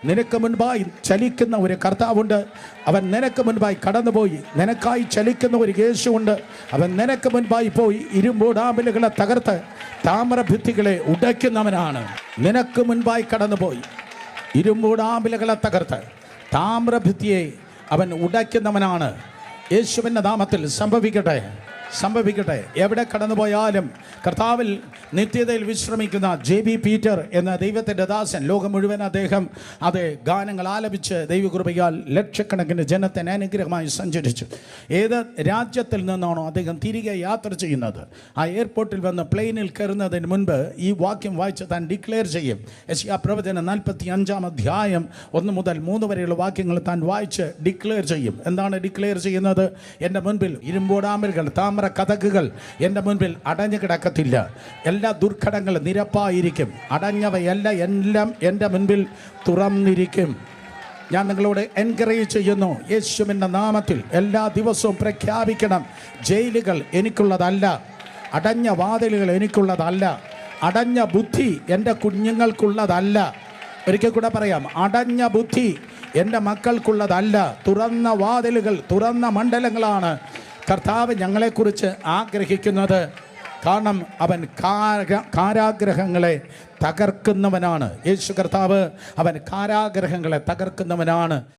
നിനക്ക് മുൻപായി ചലിക്കുന്ന ഒരു കർത്താവുണ്ട്. അവൻ നിനക്ക് മുൻപായി കടന്നുപോയി. നിനക്കായി ചലിക്കുന്ന ഒരു യേശുവുണ്ട്. അവൻ നിനക്ക് മുൻപായി പോയി ഇരുമ്പൂടാമ്പലുകളെ തകർത്ത് താമ്രഭിത്തികളെ ഉടയ്ക്കുന്നവനാണ്. നിനക്ക് മുൻപായി കടന്നുപോയി ഇരുമ്പൂടാമ്പലുകളെ തകർത്ത് താമ്രഭിത്തിയെ അവൻ ഉടയ്ക്കുന്നവനാണ്. യേശുവിൻ്റെ നാമത്തിൽ സംഭവിക്കട്ടെ. എവിടെ കടന്നുപോയാലും കർത്താവിൽ നിത്യതയിൽ വിശ്രമിക്കുന്ന JB പീറ്റർ എന്ന ദൈവത്തിൻ്റെ ദാസൻ, ലോകം മുഴുവൻ അദ്ദേഹം ഗാനങ്ങൾ ആലപിച്ച് ദൈവകൃപയാൽ ലക്ഷക്കണക്കിന് ജനത്തിന് അനുഗ്രഹമായി സഞ്ചരിച്ചു. ഏത് രാജ്യത്തിൽ നിന്നാണോ അദ്ദേഹം തിരികെ യാത്ര ചെയ്യുന്നത്, ആ എയർപോർട്ടിൽ വന്ന് പ്ലെയിനിൽ കയറുന്നതിന് മുൻപ് ഈ വാക്യം വായിച്ച് താൻ ഡിക്ലെയർ ചെയ്യും. യെശയ്യാ പ്രവചനം 45 അധ്യായം 1 മുതൽ 3 വരെയുള്ള വാക്യങ്ങൾ താൻ വായിച്ച് ഡിക്ലെയർ ചെയ്യും. എന്താണ് ഡിക്ലെയർ ചെയ്യുന്നത്? എൻ്റെ മുൻപിൽ ഇരുമ്പോടാമ്പലുകൾ, താമ്ര കതകുകൾ എൻ്റെ മുൻപിൽ അടഞ്ഞു കിടക്കത്തില്ല. എല്ലാ ദുർഘടങ്ങളും നിരപ്പായിരിക്കും. അടഞ്ഞവയെല്ലാം എല്ലാം എൻ്റെ മുൻപിൽ തുറന്നിരിക്കും. ഞാൻ നിങ്ങളോട് എൻകറേജ് ചെയ്യുന്നു, യേശുവിൻ്റെ നാമത്തിൽ എല്ലാ ദിവസവും പ്രഖ്യാപിക്കണം, ജയിലുകൾ എനിക്കുള്ളതല്ല, അടഞ്ഞ വാതിലുകൾ എനിക്കുള്ളതല്ല, അടഞ്ഞ ബുദ്ധി എൻ്റെ കുഞ്ഞുങ്ങൾക്കുള്ളതല്ല. ഒരിക്കൽ കൂടെ പറയാം, അടഞ്ഞ ബുദ്ധി എൻ്റെ മക്കൾക്കുള്ളതല്ല. തുറന്ന വാതിലുകൾ, തുറന്ന മണ്ഡലങ്ങളാണ് കർത്താവ് ഞങ്ങളെക്കുറിച്ച് ആഗ്രഹിക്കുന്നത്. കാരണം അവൻ കാരാഗ്രഹങ്ങളെ തകർക്കുന്നവനാണ്. യേശു കർത്താവ് അവൻ കാരാഗ്രഹങ്ങളെ തകർക്കുന്നവനാണ്.